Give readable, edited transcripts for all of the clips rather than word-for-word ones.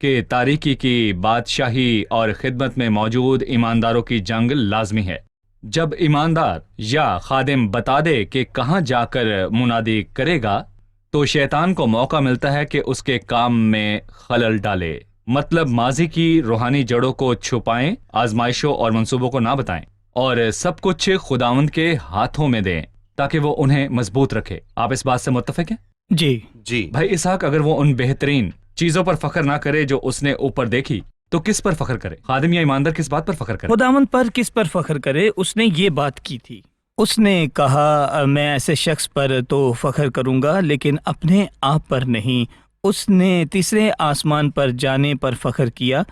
کہ تاریکی کی بادشاہی اور خدمت میں موجود ایمانداروں کی جنگ لازمی ہے۔ جب ایماندار یا خادم بتا دے کہ کہاں جا کر منادی کرے گا تو شیطان کو موقع ملتا ہے کہ اس کے کام میں خلل ڈالے، مطلب ماضی کی روحانی جڑوں کو چھپائیں، آزمائشوں اور منصوبوں کو نہ بتائیں، اور سب کچھ خداوند کے ہاتھوں میں دیں تاکہ وہ انہیں مضبوط رکھے۔ آپ اس بات سے متفق ہیں؟ جی جی بھائی اسحاق اگر وہ ان بہترین چیزوں پر فخر نہ کرے جو اس نے اوپر دیکھی تو کس پر فخر کرے؟ خادم یا ایماندار کس بات پر فخر کرے؟ خداوند پر کس پر فخر کرے؟ اس نے یہ بات کی تھی، اس نے کہا میں ایسے شخص پر تو فخر کروں گا لیکن اپنے آپ پر نہیں۔ اس نے تیسرے آسمان پر جانے پر فخر کیا۔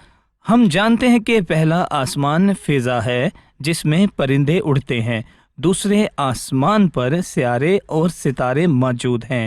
ہم جانتے ہیں کہ پہلا آسمان فضا ہے جس میں پرندے اڑتے ہیں، دوسرے آسمان پر سیارے اور ستارے موجود ہیں،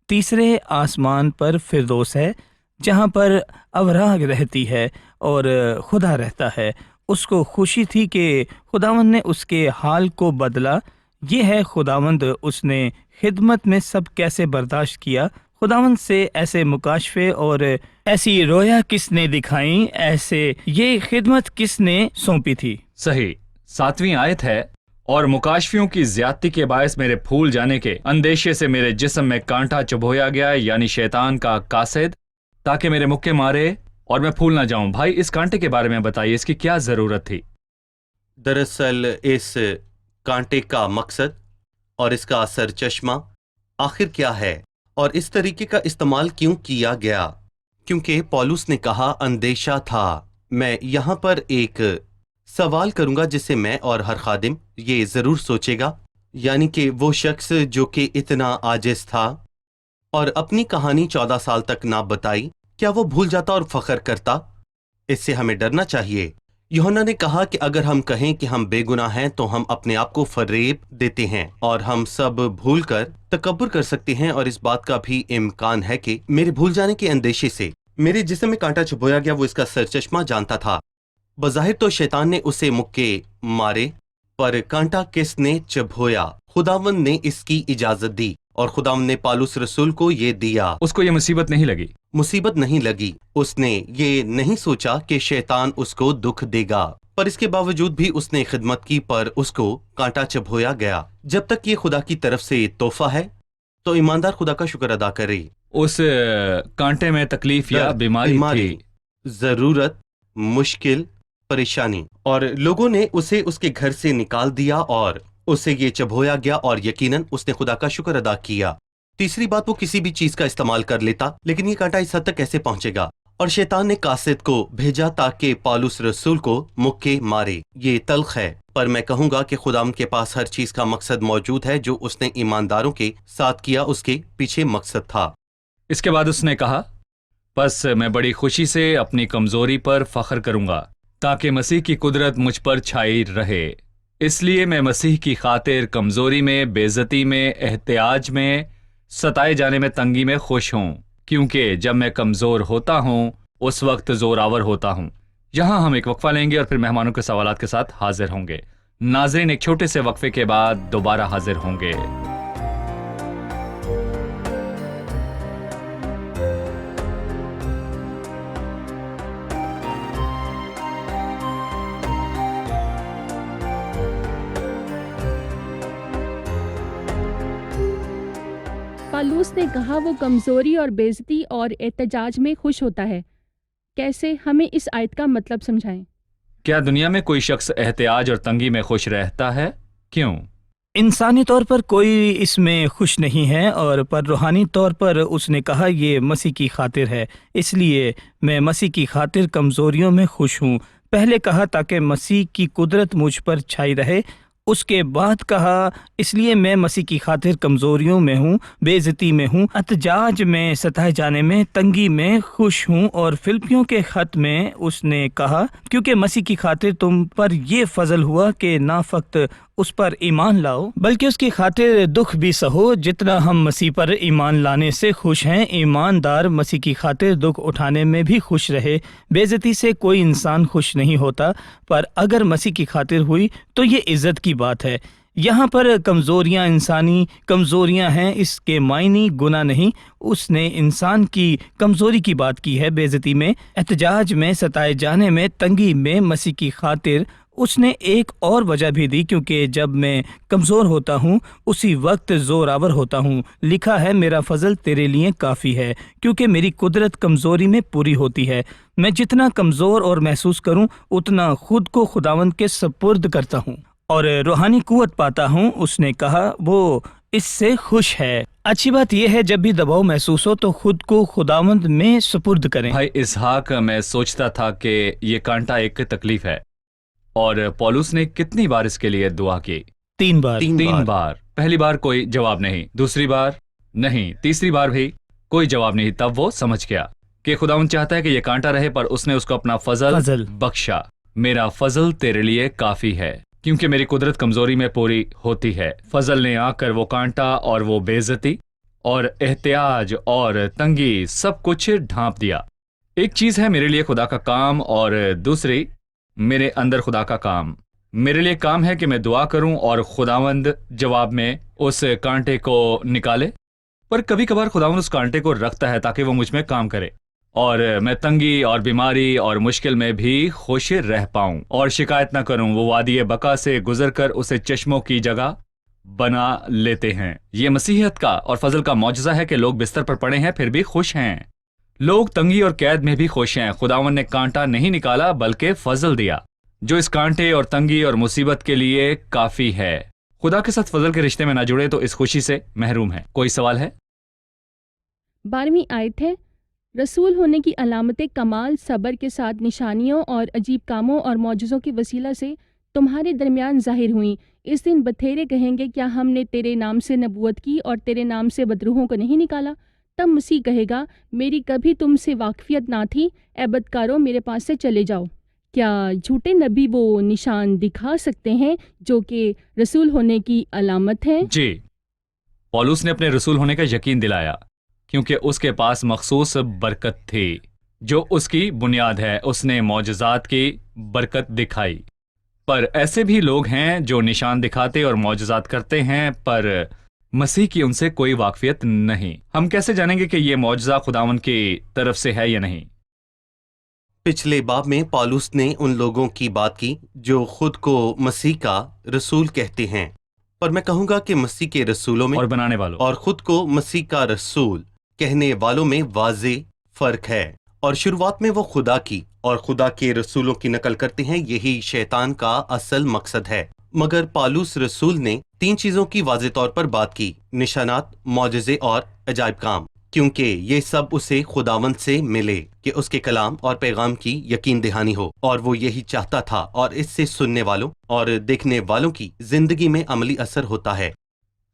تیسرے آسمان پر فردوس ہے جہاں پر اوراق رہتی ہے اور خدا رہتا ہے۔ اس کو خوشی تھی کہ خداوند نے اس کے حال کو بدلا۔ یہ ہے خداوند، اس نے خدمت میں سب کیسے برداشت کیا۔ خداوند سے ایسے مکاشفے اور ایسی رویا کس نے دکھائیں، ایسے یہ خدمت کس نے سونپی تھی؟ صحیح۔ 7ویں آیت ہے، اور مکاشفیوں کی زیادتی کے باعث میرے پھول جانے کے اندیشے سے میرے جسم میں کانٹا چبھویا گیا، یعنی شیطان کا قاصد، تاکہ میرے مکے مارے اور میں پھول نہ جاؤں۔ بھائی اس کانٹے کے بارے میں بتائیے، اس کی کیا ضرورت تھی؟ دراصل اس کانٹے کا مقصد اور اس کا اثر چشمہ آخر کیا ہے اور اس طریقے کا استعمال کیوں کیا گیا؟ کیونکہ پولس نے کہا اندیشہ تھا۔ میں یہاں پر ایک سوال کروں گا جسے میں اور ہر خادم یہ ضرور سوچے گا، یعنی کہ وہ شخص جو کہ اتنا عاجز تھا اور اپنی کہانی 14 سال تک نہ بتائی، کیا وہ بھول جاتا اور فخر کرتا؟ اس سے ہمیں ڈرنا چاہیے۔ یوحنا نے کہا کہ اگر ہم کہیں کہ ہم بے گناہ ہیں تو ہم اپنے آپ کو فریب دیتے ہیں اور ہم سب بھول کر تکبر کر سکتے ہیں، اور اس بات کا بھی امکان ہے کہ میرے بھول جانے کے اندیشے سے میرے جسم میں کانٹا چبھویا گیا۔ وہ اس کا سر چشمہ جانتا تھا۔ بظاہر تو شیطان نے اسے مکے مارے، پر کانٹا کس نے چبھویا؟ خداوند نے اس کی اجازت دی، اور خداوند نے پالوس رسول کو یہ دیا۔ اس کو یہ مصیبت نہیں لگی۔ مصیبت نہیں لگی۔ اس نے یہ نہیں سوچا کہ شیطان اس کو دکھ دے گا، پر اس کے باوجود بھی اس نے خدمت کی، پر اس کو کانٹا چبھویا گیا۔ جب تک یہ خدا کی طرف سے تحفہ ہے تو ایماندار خدا کا شکر ادا کرے۔ اس کانٹے میں تکلیف یا بیماری تھی، ضرورت، مشکل، پریشانی، اور لوگوں نے اسے اس کے گھر سے نکال دیا اور اسے یہ چبھویا گیا، اور یقیناً اس نے خدا کا شکر ادا کیا۔ تیسری بات، وہ کسی بھی چیز کا استعمال کر لیتا، لیکن یہ کانٹا اس حد تک کیسے پہنچے گا؟ اور شیطان نے قاصد کو بھیجا تاکہ پالوس رسول کو مکے مارے۔ یہ تلخ ہے، پر میں کہوں گا کہ خدا کے پاس ہر چیز کا مقصد موجود ہے۔ جو اس نے ایمانداروں کے ساتھ کیا اس کے پیچھے مقصد تھا۔ اس کے بعد اس نے کہا، پس میں بڑی خوشی سے اپنی کمزوری پر فخر کروں گا تاکہ مسیح کی قدرت مجھ پر چھائی رہے۔ اس لیے میں مسیح کی خاطر کمزوری میں، بے عزتی میں، احتیاج میں، ستائے جانے میں، تنگی میں خوش ہوں، کیونکہ جب میں کمزور ہوتا ہوں اس وقت زور آور ہوتا ہوں۔ یہاں ہم ایک وقفہ لیں گے اور پھر مہمانوں کے سوالات کے ساتھ حاضر ہوں گے۔ ناظرین ایک چھوٹے سے وقفے کے بعد دوبارہ حاضر ہوں گے۔ پالوس نے کہا وہ کمزوری اور بے عزتی اور احتجاج میں خوش ہوتا ہے۔ کیسے؟ ہمیں اس آیت کا مطلب سمجھائیں۔ کیا دنیا میں کوئی شخص احتیاج اور تنگی میں خوش رہتا ہے؟ کیوں؟ انسانی طور پر کوئی اس میں خوش نہیں ہے، اور پر روحانی طور پر اس نے کہا یہ مسیح کی خاطر ہے، اس لیے میں مسیح کی خاطر کمزوریوں میں خوش ہوں۔ پہلے کہا تاکہ مسیح کی قدرت مجھ پر چھائی رہے، اس کے بعد کہا اس لیے میں مسیح کی خاطر کمزوریوں میں ہوں، بے عزتی میں ہوں، احتجاج میں، ستائے جانے میں، تنگی میں خوش ہوں۔ اور فلپیوں کے خط میں اس نے کہا کیونکہ مسیح کی خاطر تم پر یہ فضل ہوا کہ نہ فقط اس پر ایمان لاؤ بلکہ اس کی خاطر دکھ بھی سہو، جتنا ہم مسیح پر ایمان لانے سے خوش ہیں، ایماندار مسیح کی خاطر دکھ اٹھانے میں بھی خوش رہے۔ بے عزتی سے کوئی انسان خوش نہیں ہوتا، پر اگر مسیح کی خاطر ہوئی تو یہ عزت کی بات ہے۔ یہاں پر کمزوریاں انسانی کمزوریاں ہیں، اس کے معنی گناہ نہیں۔ اس نے انسان کی کمزوری کی بات کی ہے، بے عزتی میں، احتجاج میں، ستائے جانے میں، تنگی میں۔ مسیح کی خاطر اس نے ایک اور وجہ بھی دی، کیونکہ جب میں کمزور ہوتا ہوں اسی وقت زور آور ہوتا ہوں۔ لکھا ہے میرا فضل تیرے لیے کافی ہے، کیونکہ میری قدرت کمزوری میں پوری ہوتی ہے۔ میں جتنا کمزور اور محسوس کروں اتنا خود کو خداوند کے سپرد کرتا ہوں اور روحانی قوت پاتا ہوں۔ اس نے کہا وہ اس سے خوش ہے۔ اچھی بات یہ ہے جب بھی دباؤ محسوس ہو تو خود کو خداوند میں سپرد کریں۔ بھائی اسحاق، میں سوچتا تھا کہ یہ کانٹا ایک تکلیف ہے، اور پولس نے کتنی بار اس کے لیے دعا کی؟ 3 بار۔ تین بار۔ پہلی بار کوئی جواب نہیں، دوسری بار نہیں، تیسری بار بھی کوئی جواب نہیں۔ تب وہ سمجھ گیا کہ خداوند چاہتا ہے کہ یہ کانٹا رہے، پر اس نے اس کو اپنا فضل بخشا۔ میرا فضل تیرے لیے کافی ہے، کیونکہ میری قدرت کمزوری میں پوری ہوتی ہے۔ فضل نے آ کر وہ کانٹا اور وہ بے عزتی اور احتیاج اور تنگی سب کچھ ڈھانپ دیا۔ ایک چیز ہے میرے لیے خدا کا کام، اور دوسری میرے اندر خدا کا کام۔ میرے لیے کام ہے کہ میں دعا کروں اور خداوند جواب میں اس کانٹے کو نکالے، پر کبھی کبھار خداوند اس کانٹے کو رکھتا ہے تاکہ وہ مجھ میں کام کرے، اور میں تنگی اور بیماری اور مشکل میں بھی خوش رہ پاؤں اور شکایت نہ کروں۔ وہ وادی بقا سے گزر کر اسے چشموں کی جگہ بنا لیتے ہیں۔ یہ مسیحیت کا اور فضل کا معجزہ ہے کہ لوگ بستر پر پڑے ہیں پھر بھی خوش ہیں۔ لوگ تنگی اور قید میں بھی خوش ہیں۔ خداوند نے کانٹا نہیں نکالا بلکہ فضل دیا، جو اس کانٹے اور تنگی اور مصیبت کے لیے کافی ہے۔ خدا کے ساتھ فضل کے رشتے میں نہ جڑے تو اس خوشی سے محروم ہے۔ کوئی سوال ہے؟ 12ویں آیت ہے، رسول ہونے کی علامت کمال صبر کے ساتھ نشانیوں اور عجیب کاموں اور معجزوں کے وسیلہ سے تمہارے درمیان ظاہر ہوئیں۔ اس دن بتھیرے کہیں گے، کیا ہم نے تیرے نام سے نبوت کی اور تیرے نام سے بدروہوں کو نہیں نکالا؟ تب مسیح کہے گا، میری کبھی تم سے واقفیت نہ تھی، اے بدکارو میرے پاس سے چلے جاؤ۔ کیا جھوٹے نبی وہ نشان دکھا سکتے ہیں جو کہ رسول ہونے کی علامت ہے؟ جی، پولس نے اپنے رسول ہونے کا یقین دلایا، کیونکہ اس کے پاس مخصوص برکت تھی جو اس کی بنیاد ہے۔ اس نے معجزات کی برکت دکھائی، پر ایسے بھی لوگ ہیں جو نشان دکھاتے اور معجزات کرتے ہیں پر مسیح کی ان سے کوئی واقفیت نہیں۔ ہم کیسے جانیں گے کہ یہ معجزہ خداوند کی طرف سے ہے یا نہیں؟ پچھلے باب میں پالوس نے ان لوگوں کی بات کی جو خود کو مسیح کا رسول کہتے ہیں، پر میں کہوں گا کہ مسیح کے رسولوں میں اور بنانے والوں اور خود کو مسیح کا رسول کہنے والوں میں واضح فرق ہے، اور شروعات میں وہ خدا کی اور خدا کے رسولوں کی نقل کرتے ہیں۔ یہی شیطان کا اصل مقصد ہے۔ مگر پالوس رسول نے 3 چیزوں کی واضح طور پر بات کی: نشانات، معجزے اور عجائب کام، کیونکہ یہ سب اسے خداوند سے ملے کہ اس کے کلام اور پیغام کی یقین دہانی ہو، اور وہ یہی چاہتا تھا، اور اس سے سننے والوں اور دیکھنے والوں کی زندگی میں عملی اثر ہوتا ہے۔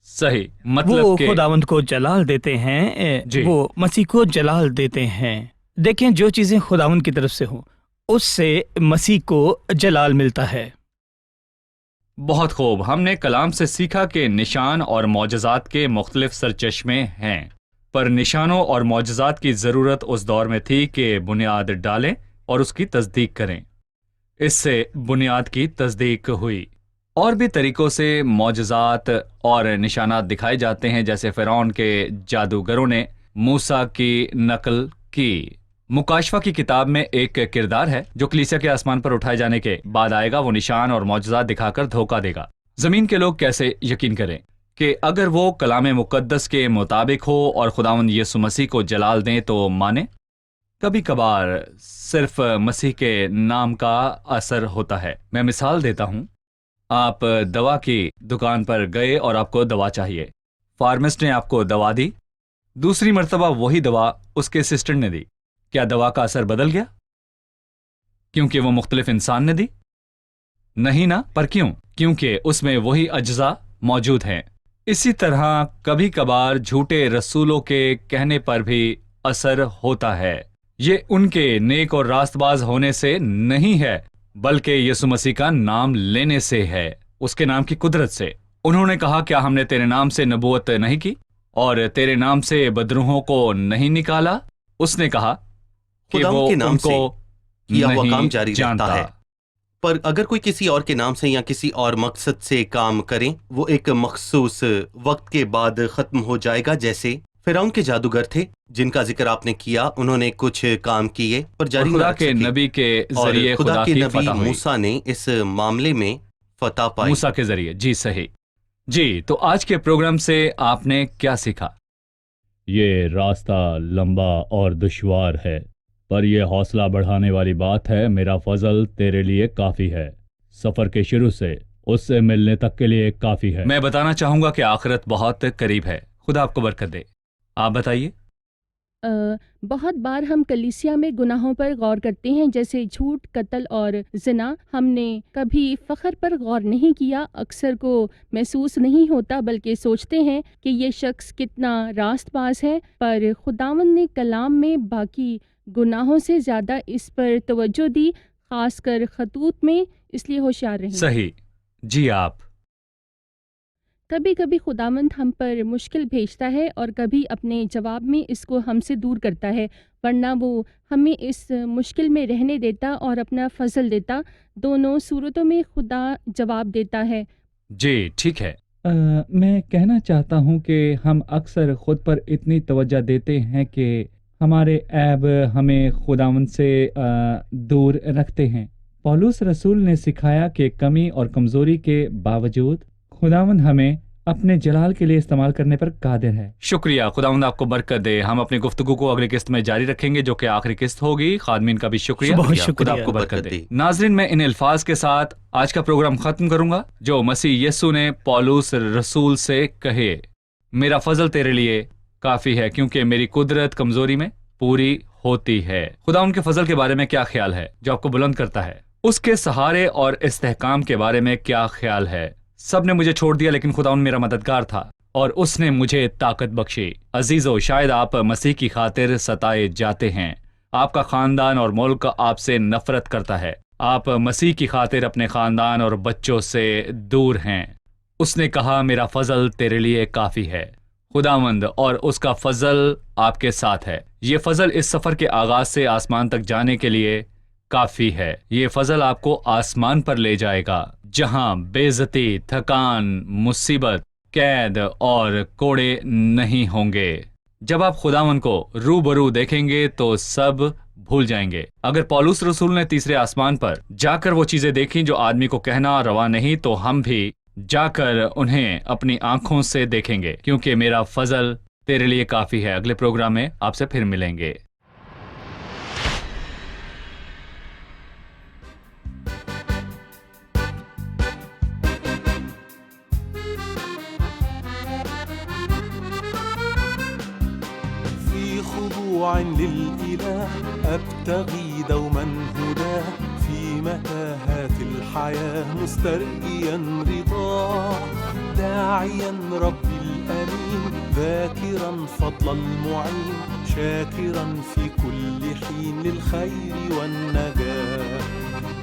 صحیح، وہ مطلب کہ خداوند کو جلال دیتے ہیں، جی۔ وہ مسیح کو جلال دیتے ہیں۔ دیکھیں، جو چیزیں خداوند کی طرف سے ہوں اس سے مسیح کو جلال ملتا ہے۔ بہت خوب۔ ہم نے کلام سے سیکھا کہ نشان اور معجزات کے مختلف سرچشمے ہیں، پر نشانوں اور معجزات کی ضرورت اس دور میں تھی کہ بنیاد ڈالیں اور اس کی تصدیق کریں۔ اس سے بنیاد کی تصدیق ہوئی۔ اور بھی طریقوں سے معجزات اور نشانات دکھائے جاتے ہیں، جیسے فرعون کے جادوگروں نے موسیٰ کی نقل کی۔ مکاشفہ کی کتاب میں ایک کردار ہے جو کلیسیا کے آسمان پر اٹھائے جانے کے بعد آئے گا۔ وہ نشان اور معجزات دکھا کر دھوکہ دے گا۔ زمین کے لوگ کیسے یقین کریں کہ اگر وہ کلام مقدس کے مطابق ہو اور خداوند یسوع مسیح کو جلال دیں تو مانیں؟ کبھی کبھار صرف مسیح کے نام کا اثر ہوتا ہے۔ میں مثال دیتا ہوں۔ آپ دوا کی دکان پر گئے اور آپ کو دوا چاہیے۔ فارمسٹ نے آپ کو دوا دی، دوسری مرتبہ وہی دوا اس کے اسسٹنٹ نے دی۔ کیا دوا کا اثر بدل گیا کیونکہ وہ مختلف انسان نے دی؟ نہیں نا۔ پر کیوں؟ کیونکہ اس میں وہی اجزاء موجود ہیں۔ اسی طرح کبھی کبھار جھوٹے رسولوں کے کہنے پر بھی اثر ہوتا ہے۔ یہ ان کے نیک اور راست باز ہونے سے نہیں ہے، بلکہ یسوع مسیح کا نام لینے سے ہے، اس کے نام کی قدرت سے۔ انہوں نے کہا، کیا ہم نے تیرے نام سے نبوت نہیں کی اور تیرے نام سے بدروہوں کو نہیں نکالا؟ اس نے کہا کہ خدا وہ کے نام ان سے کو کیا ہوا کام نہیں جاری جانتا۔ رہتا ہے۔ پر اگر کوئی کسی اور کے نام سے یا کسی اور مقصد سے کام کریں وہ ایک مخصوص وقت کے بعد ختم ہو جائے گا. جیسے فرعون کے جادوگر تھے جن کا ذکر آپ نے کیا, انہوں نے کچھ کام کیے پر جاری خدا نہ رکھ کے سکے. نبی کے اور ذریعے خدا کے کی نبی فتح ہوئی. موسیٰ نے اس معاملے میں فتح پائی. موسیٰ کے ذریعے, جی صحیح. جی تو آج کے پروگرام سے آپ نے کیا سیکھا؟ یہ راستہ لمبا اور دشوار ہے، پر یہ حوصلہ بڑھانے والی بات ہے، میرا فضل تیرے لیے کافی ہے. سفر کے شروع سے اس سے ملنے تک کے لیے کافی ہے. میں بتانا چاہوں گا کہ آخرت بہت قریب ہے. خدا آپ کو برکت دے. آپ بتائیے. بہت بار ہم کلیسیا میں گناہوں پر غور کرتے ہیں جیسے جھوٹ، قتل اور زنا. ہم نے کبھی فخر پر غور نہیں کیا. اکثر کو محسوس نہیں ہوتا بلکہ سوچتے ہیں کہ یہ شخص کتنا راست باز ہے. پر خداوند نے کلام میں باقی گناہوں سے زیادہ اس پر توجہ دی، خاص کر خطوط میں. اس لیے ہوشیار رہیں. صحیح. جی آپ. کبھی کبھی خداوند ہم پر مشکل بھیجتا ہے اور کبھی اپنے جواب میں اس کو ہم سے دور کرتا ہے، ورنہ وہ ہمیں اس مشکل میں رہنے دیتا اور اپنا فضل دیتا. دونوں صورتوں میں خدا جواب دیتا ہے. جی ٹھیک ہے. میں کہنا چاہتا ہوں کہ ہم اکثر خود پر اتنی توجہ دیتے ہیں کہ ہمارے عیب ہمیں خداوند سے دور رکھتے ہیں. پولس رسول نے سکھایا کہ کمی اور کمزوری کے باوجود خداوند ہمیں اپنے جلال کے لیے استعمال کرنے پر قادر ہے. شکریہ. خداوند آپ کو برکت دے. ہم اپنی گفتگو کو اگلی قسط میں جاری رکھیں گے جو کہ آخری قسط ہوگی. خادمین کا بھی شکریہ. بہت خدا شکریہ. آپ کو برکت دے. ناظرین، میں ان الفاظ کے ساتھ آج کا پروگرام ختم کروں گا جو مسیح یسوع نے پولس رسول سے کہے. میرا فضل تیرے لیے کافی ہے کیونکہ میری قدرت کمزوری میں پوری ہوتی ہے. خدا ان کے فضل کے بارے میں کیا خیال ہے جو آپ کو بلند کرتا ہے؟ اس کے سہارے اور استحکام کے بارے میں کیا خیال ہے؟ سب نے مجھے چھوڑ دیا لیکن خدا ان میرا مددگار تھا اور اس نے مجھے طاقت بخشی. عزیزو، شاید آپ مسیح کی خاطر ستائے جاتے ہیں. آپ کا خاندان اور ملک آپ سے نفرت کرتا ہے. آپ مسیح کی خاطر اپنے خاندان اور بچوں سے دور ہیں. اس نے کہا میرا فضل تیرے لیے کافی ہے. خداوند اور اس کا فضل آپ کے ساتھ ہے. یہ فضل اس سفر کے آغاز سے آسمان تک جانے کے لیے کافی ہے. یہ فضل آپ کو آسمان پر لے جائے گا جہاں بے عزتی، تھکان، مصیبت، قید اور کوڑے نہیں ہوں گے. جب آپ خداوند کو روبرو دیکھیں گے تو سب بھول جائیں گے. اگر پولس رسول نے تیسرے آسمان پر جا کر وہ چیزیں دیکھیں جو آدمی کو کہنا روا نہیں، تو ہم بھی جا کر انہیں اپنی آنکھوں سے دیکھیں گے کیونکہ میرا فضل تیرے لیے کافی ہے. اگلے پروگرام میں آپ سے پھر ملیں گے. للإله أبتغي دوما هداه في متاهات الحياة مسترجيا رضاه داعيا ربي الأمين ذاكرا فضل المعين شاكرا في كل حين للخير والنجاة.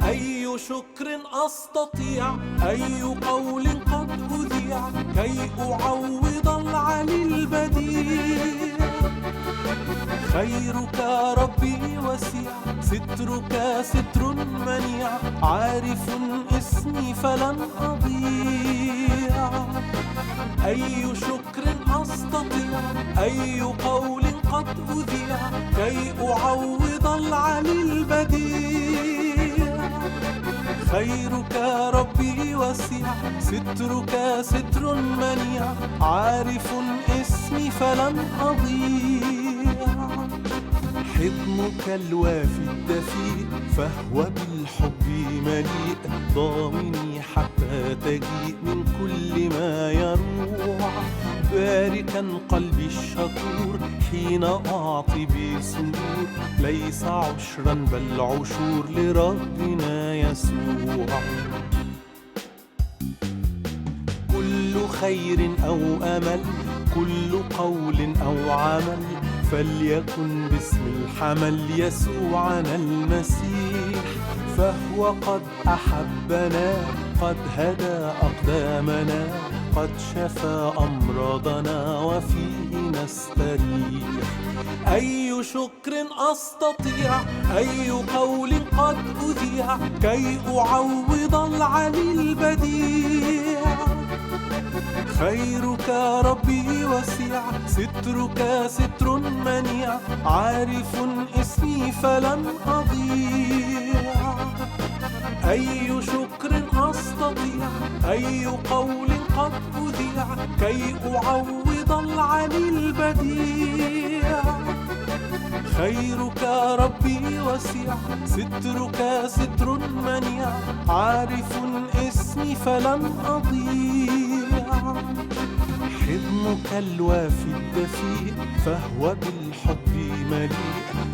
أي شكر أستطيع أي قول قد أذيع كي أعوض العلي البديع. خيرك ربي وسيع سترك ستر منيع عارف اسمي فلن أضيع. أي شكر أستطيع أي قول قد أذيع كي أعوض العلي البديع. خيرك ربي وسيع سترك ستر منيع عارف اسمي فلن أضيع. حضنك الوافي الدفيء فهو بالحب مليء ضامني حتى تجيء من كل ما يروع. باركا قلبي الشكور حين أعطي بسرور ليس عشرا بل عشور لربنا يسوع. كل خير أو أمل كل قول أو عمل فليكن باسم الحمل يسوعنا المسيح. فهو قد أحبنا قد هدى أقدامنا قد شفى أمراضنا وفيه نستريح. أي شكر أستطيع، أي قول قد أذيع كي أعوض العلي البديع. خيرك ربي وسيع، سترك ستر منيع، عارف اسمي فلن أضيع. أي شكر أستطيع، أي قول قد أذيع كي أعوض العلي البديع. خيرك ربي وسيع، سترك ستر منيع، عارف اسمي فلن أضيع. حضنك الوافي الدفيء فهو بالحب مليء،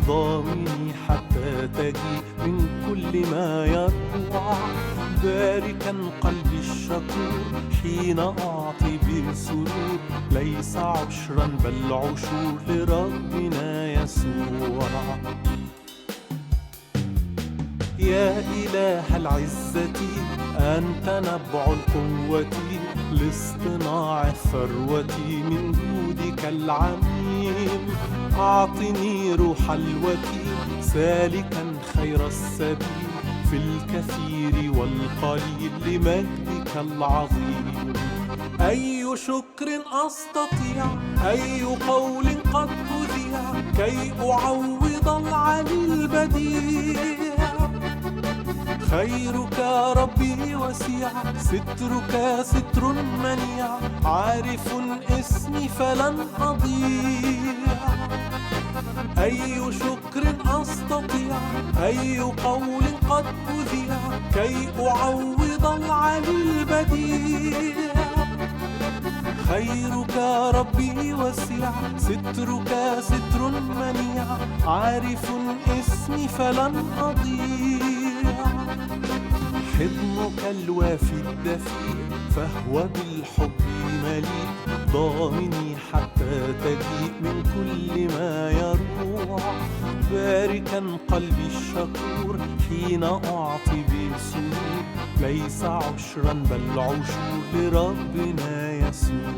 ضامني حتى تجيء من كل ما يروع. باركا قلبي الشكور حين أعطي بسرور، ليس عشرا بل عشور لربنا يسوع. يا إله العزة أنت نبع القوة، لاصطناع الثروة من جودك العميم. أعطني روح الوكيل سالكا خير السبيل، في الكثير والقليل لمجدك العظيم. أي شكر أستطيع، أي قول قد أذيع كي أعوض العلي البديع. خيرك ربي وسيع، سترك ستر منيع، عارف اسمي فلن أضيع. أي شكر أستطيع، أي قول قد أذيع كي أعوض العلي البديع. خيرك ربي وسيع، سترك ستر منيع، عارف اسمي فلن أضيع. حضنك الوافي الدفيء فهو بالحب مليء، ضامني حتى تجيء من كل ما يروع. باركا قلبي الشكور حين أعطي بسرور، ليس عشرا بل عشور لربنا يسوع.